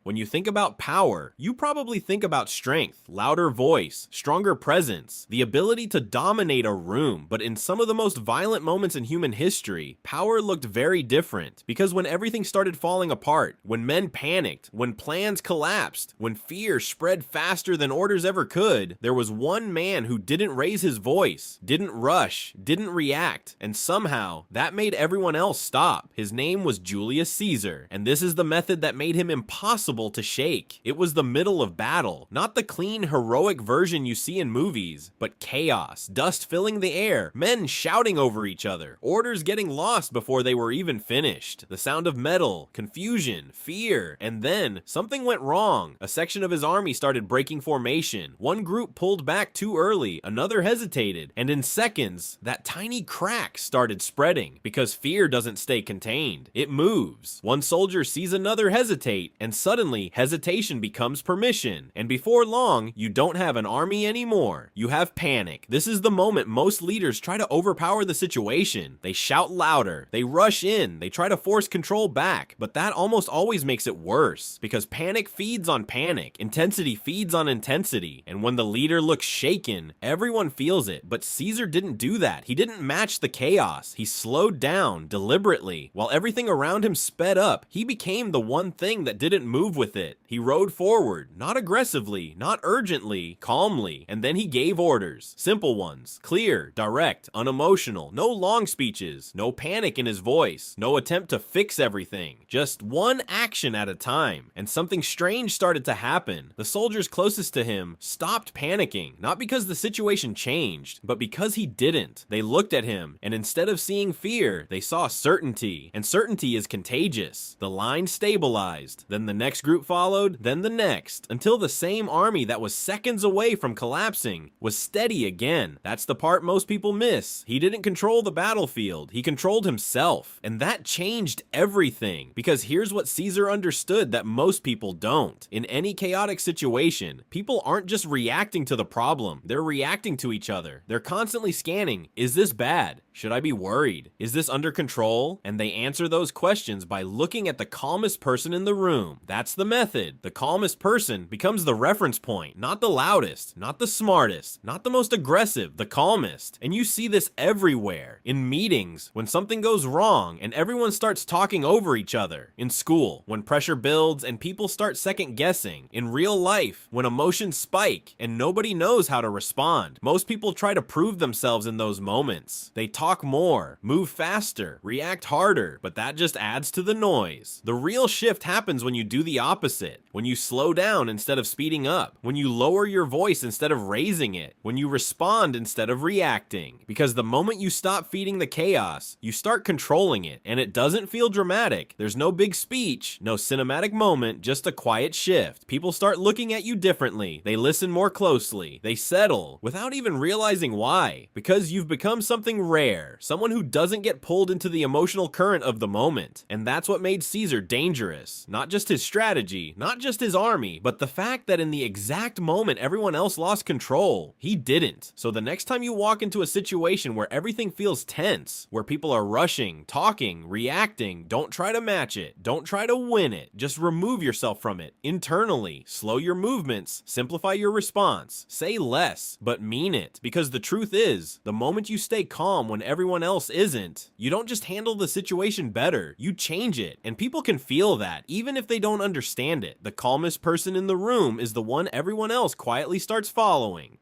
When you think about power, you probably think about strength, louder voice, stronger presence, the ability to dominate a room. But in some of the most violent moments in human history, power looked very different. Because when everything started falling apart, when men panicked, when plans collapsed, when fear spread faster than orders ever could, there was one man who didn't raise his voice, didn't rush, didn't react, and somehow that made everyone else stop. His name was Julius Caesar, and this is the method that made him impossible to shake. It was the middle of battle, not the clean, heroic version you see in movies, but chaos, dust filling the air, men shouting over each other, orders getting lost before they were even finished, the sound of metal, confusion, fear, and then something went wrong. A section of his army started breaking formation. One group pulled back too early, another hesitated, and in seconds, that tiny crack started spreading, because fear doesn't stay contained. It moves. One soldier sees another hesitate, and suddenly hesitation becomes permission. And before long, you don't have an army anymore. You have panic. This is the moment most leaders try to overpower the situation. They shout louder. They rush in. They try to force control back. But that almost always makes it worse, because panic feeds on panic. Intensity feeds on intensity. And when the leader looks shaken, everyone feels it. But Caesar didn't do that. He didn't match the chaos. He slowed down deliberately. While everything around him sped up, he became the one thing that didn't move with it. He rode forward, not aggressively, not urgently, calmly, and then he gave orders. Simple ones, clear, direct, unemotional, no long speeches, no panic in his voice, no attempt to fix everything, just one action at a time. And something strange started to happen. The soldiers closest to him stopped panicking, not because the situation changed, but because he didn't. They looked at him, and instead of seeing fear, they saw certainty, and certainty is contagious. The line stabilized, then the next group followed, then the next, until the same army that was seconds away from collapsing was steady again. That's the part most people miss. He didn't control the battlefield, he controlled himself, and that changed everything, because here's what Caesar understood that most people don't. In any chaotic situation, people aren't just reacting to the problem, they're reacting to each other. They're constantly scanning, is this bad? Should I be worried? Is this under control? And they answer those questions by looking at the calmest person in the room. That's the method. The calmest person becomes the reference point, not the loudest, not the smartest, not the most aggressive, the calmest. And you see this everywhere. In meetings, when something goes wrong and everyone starts talking over each other. In school, when pressure builds and people start second guessing. In real life, when emotions spike and nobody knows how to respond. Most people try to prove themselves in those moments. They talk more, move faster, react harder, but that just adds to the noise. The real shift happens when you do the opposite, when you slow down instead of speeding up, when you lower your voice instead of raising it, when you respond instead of reacting. Because the moment you stop feeding the chaos, you start controlling it, and it doesn't feel dramatic. There's no big speech, no cinematic moment, just a quiet shift. People start looking at you differently, they listen more closely, they settle, without even realizing why. Because you've become something rare. Someone who doesn't get pulled into the emotional current of the moment. And that's what made Caesar dangerous. Not just his strategy, not just his army, but the fact that in the exact moment everyone else lost control, he didn't. So the next time you walk into a situation where everything feels tense, where people are rushing, talking, reacting, don't try to match it. Don't try to win it. Just remove yourself from it internally. Slow your movements. Simplify your response. Say less, but mean it. Because the truth is, the moment you stay calm when everyone else isn't, you don't just handle the situation better, you change it. And people can feel that, even if they don't understand it. The calmest person in the room is the one everyone else quietly starts following.